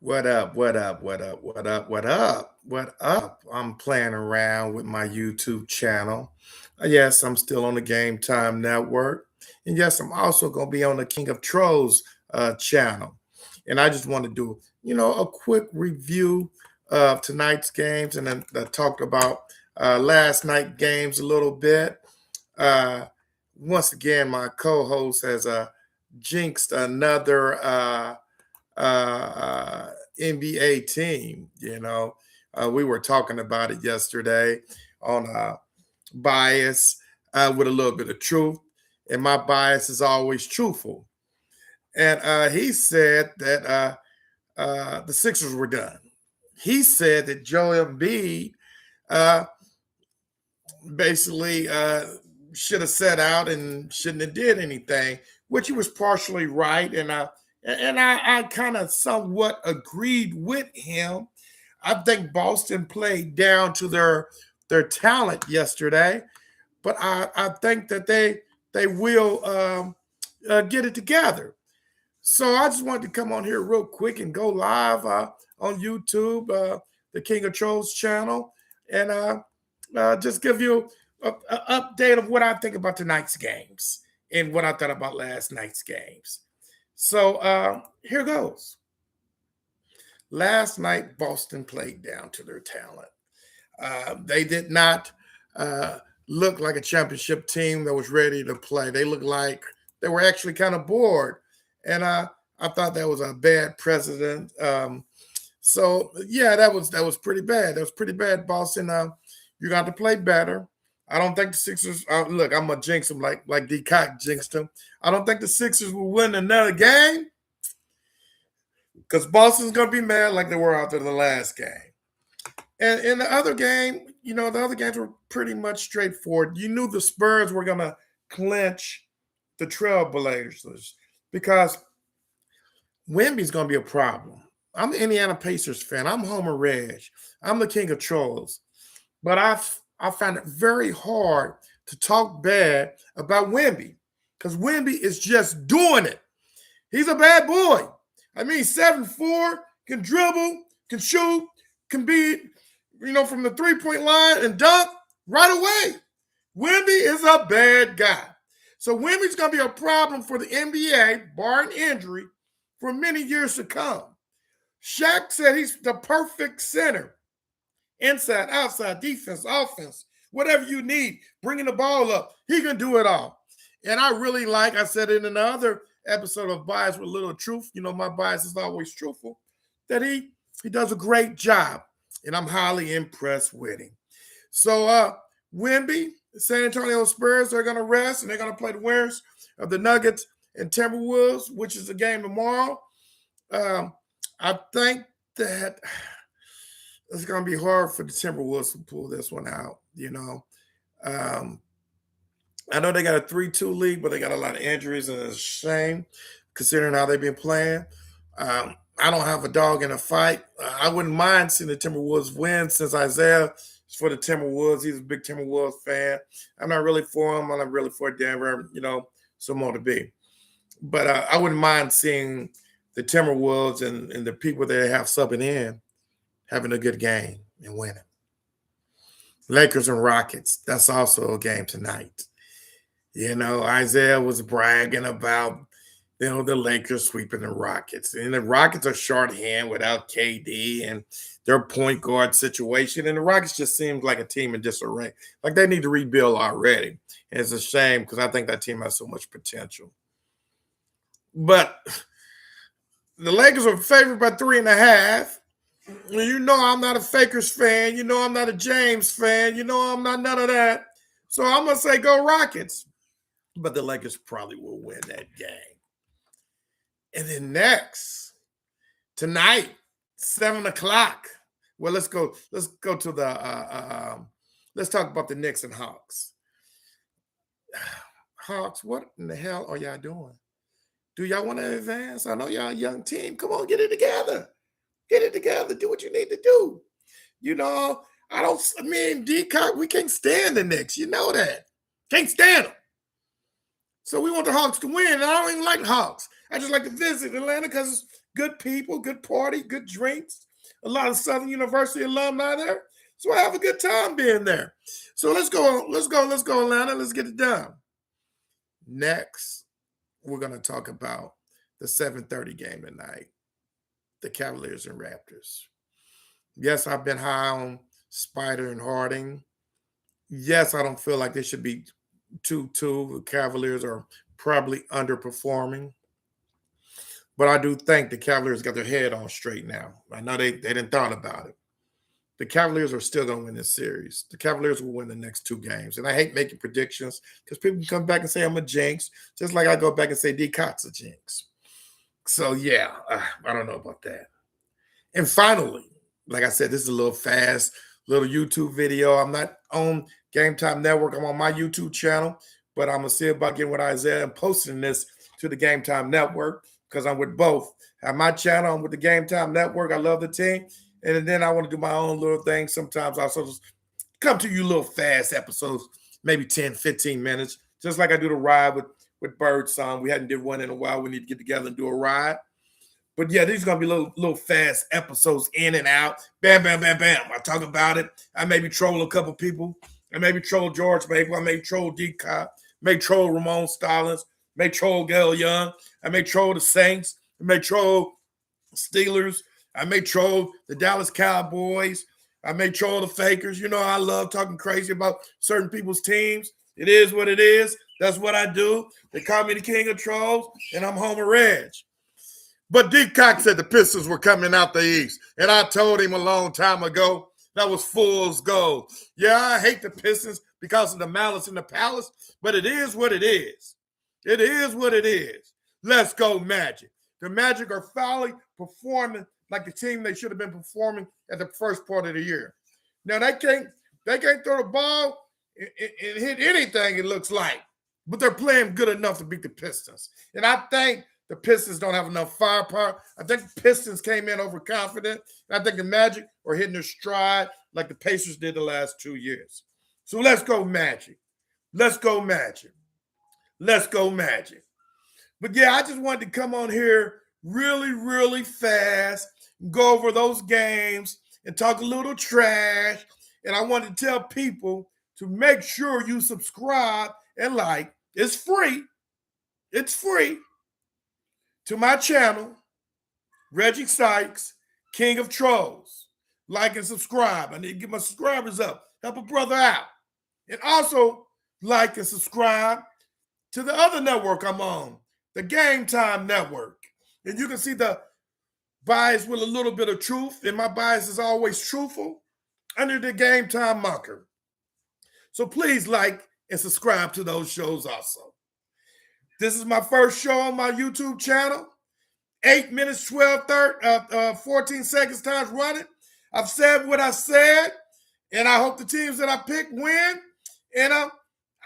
What up? What up? What up? What up? What up? What up? I'm playing around with my YouTube channel. Yes, I'm still on the Game Time Network. And yes, I'm also going to be on the King of Trolls channel. And I just want to do, a quick review of tonight's games. And then I talked about last night games a little bit. Uh, Once again, my co-host has jinxed another NBA team. We were talking about it yesterday on bias with a little bit of truth, and my bias is always truthful. And he said that the Sixers were done. He said that Joel Embiid uh, basically should have set out and shouldn't have did anything, which he was partially right, and I kind of somewhat agreed with him. I think Boston played down to their talent yesterday, but I think that they will get it together. So I just wanted to come on here real quick and go live on YouTube, the King of Trolls channel, and just give you an update of what I think about tonight's games and what I thought about last night's games. So here goes. Last night, Boston played down to their talent. They did not look like a championship team that was ready to play. They looked like they were actually kind of bored, and I thought that was a bad precedent. So yeah, that was pretty bad. That was pretty bad, Boston. You got to play better. I don't think the Sixers. Look, I'm gonna jinx them like D. Cock jinxed them. I don't think the Sixers will win another game because Boston's gonna be mad like they were after the last game. And in the other game, the other games were pretty much straightforward. You knew the Spurs were gonna clinch the Trailblazers because Wemby's gonna be a problem. I'm the Indiana Pacers fan. I'm Homer Reg. I'm the king of trolls. But I find it very hard to talk bad about Wemby because Wemby is just doing it. He's a bad boy. I mean, 7'4", can dribble, can shoot, can be, from the three-point line and dunk right away. Wemby is a bad guy. So Wemby's going to be a problem for the NBA, barring injury, for many years to come. Shaq said he's the perfect center. Inside, outside, defense, offense, whatever you need, bringing the ball up, he can do it all. And I really like, I said it in another episode of Bias with Little Truth, my bias is always truthful, that he does a great job, and I'm highly impressed with him. So Wemby, San Antonio Spurs are going to rest, and they're going to play the winners of the Nuggets and Timberwolves, which is a game tomorrow. I think that it's going to be hard for the Timberwolves to pull this one out, I know they got a 3-2 lead, but they got a lot of injuries, and it's a shame considering how they've been playing. I don't have a dog in a fight. I wouldn't mind seeing the Timberwolves win since Isaiah is for the Timberwolves. He's a big Timberwolves fan. I'm not really for him. I'm not really for Denver, some more to be. But I wouldn't mind seeing the Timberwolves and the people they have subbing in having a good game and winning. Lakers and Rockets, that's also a game tonight. Isaiah was bragging about, the Lakers sweeping the Rockets. And the Rockets are shorthand without KD and their point guard situation. And the Rockets just seems like a team in disarray. Like they need to rebuild already. And it's a shame because I think that team has so much potential. But the Lakers are favored by 3.5. I'm not a Fakers fan. I'm not a James fan. I'm not none of that. So I'm going to say go Rockets. But the Lakers probably will win that game. And then next, tonight, 7 o'clock. Well, let's go to the, let's talk about the Knicks and Hawks. Hawks, what in the hell are y'all doing? Do y'all want to advance? I know y'all a young team. Come on, get it together. Get it together. Do what you need to do. D-Cock, we can't stand the Knicks. You know that. Can't stand them. So we want the Hawks to win. And I don't even like the Hawks. I just like to visit Atlanta because it's good people, good party, good drinks, a lot of Southern University alumni there. So I have a good time being there. So let's go, Atlanta. Let's get it done. Next, we're going to talk about the 7:30 game tonight, the Cavaliers and Raptors. Yes, I've been high on Spider and Harding. Yes, I don't feel like they should be 2-2. The Cavaliers are probably underperforming. But I do think the Cavaliers got their head on straight now. I know they didn't thought about it. The Cavaliers are still going to win this series. The Cavaliers will win the next 2 games. And I hate making predictions because people can come back and say I'm a jinx, just like I go back and say D. Cott's a jinx. So, yeah, I don't know about that. And finally, like I said, this is a little fast, little YouTube video. I'm not on Game Time Network. I'm on my YouTube channel, but I'm going to see about getting with Isaiah and posting this to the Game Time Network because I'm with both. I have my channel. I'm with the Game Time Network. I love the team. And then I want to do my own little thing. Sometimes I'll just come to you little fast episodes, maybe 10, 15 minutes, just like I do the ride with Birdsong. We hadn't did one in a while. We need to get together and do a ride. But yeah, these are going to be little fast episodes in and out. Bam, bam, bam, bam. I talk about it. I maybe troll a couple people. I maybe troll George Maple. I may troll D-Cop. May troll Ramon Stallings. May troll Gail Young. I may troll the Saints. I may troll Steelers. I may troll the Dallas Cowboys. I may troll the Fakers. You know, I love talking crazy about certain people's teams. It is what it is. That's what I do. They call me the king of trolls, and I'm Homer Reg. But D. Cox said the Pistons were coming out the East, and I told him a long time ago that was fool's gold. Yeah, I hate the Pistons because of the malice in the palace, but it is what it is. It is what it is. Let's go Magic. The Magic are finally performing like the team they should have been performing at the first part of the year. Now they can't throw the ball and hit anything, it looks like, but they're playing good enough to beat the Pistons. And I think the Pistons don't have enough firepower. I think the Pistons came in overconfident. And I think the Magic are hitting their stride like the Pacers did the last 2 years. So let's go Magic. Let's go Magic. Let's go Magic. But yeah, I just wanted to come on here really, really fast, go over those games and talk a little trash. And I wanted to tell people to make sure you subscribe and like. It's free. It's free. To my channel, Reggie Sykes, King of Trolls. Like and subscribe. I need to get my subscribers up. Help a brother out. And also like and subscribe to the other network I'm on, the Game Time Network. And you can see the bias with a little bit of truth, and my bias is always truthful, under the Game Time marker. So please like and subscribe to those shows also. This is my first show on my YouTube channel. 8 minutes, 14 seconds times running. I've said what I said, and I hope the teams that I pick win. And I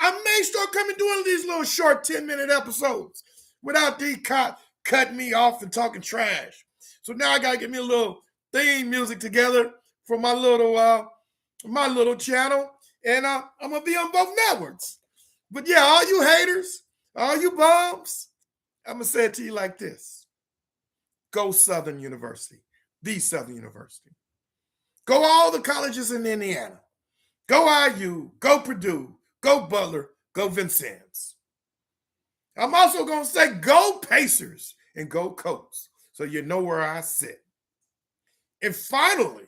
may start coming doing these little short 10-minute episodes without D-Cop cutting me off and talking trash. So now I got to get me a little theme music together for my little channel. And I'm going to be on both networks. But yeah, all you haters, all you bums, I'm going to say it to you like this. Go Southern University, the Southern University. Go all the colleges in Indiana. Go IU, go Purdue, go Butler, go Vincennes. I'm also going to say go Pacers and go Colts, so you know where I sit. And finally,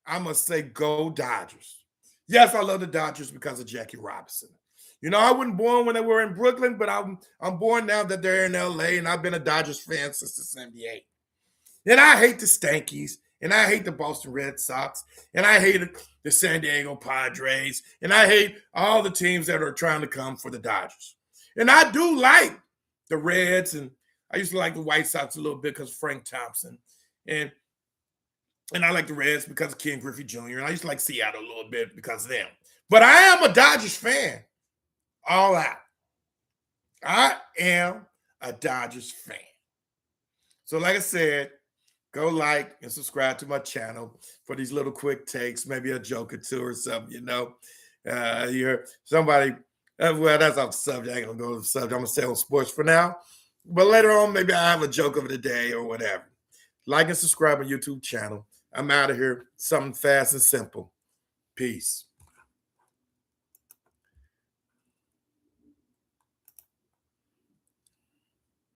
I must say go Dodgers. Yes, I love the Dodgers because of Jackie Robinson. You know, I wasn't born when they were in Brooklyn, but I'm born now that they're in LA, and I've been a Dodgers fan since the 78. And I hate the Stankies, and I hate the Boston Red Sox, and I hate the San Diego Padres, and I hate all the teams that are trying to come for the Dodgers. And I do like the Reds, and I used to like the White Sox a little bit because of Frank Thompson. And I like the Reds because of Ken Griffey Jr., and I used to like Seattle a little bit because of them. But I am a Dodgers fan. All out. I am a Dodgers fan. So like I said, go like and subscribe to my channel for these little quick takes, maybe a joke or two or something, you know. You heard somebody Well, that's off the subject. I ain't gonna go to the subject. I'm gonna stay on sports for now. But later on, maybe I have a joke of the day or whatever. Like and subscribe on YouTube channel. I'm out of here. Something fast and simple. Peace.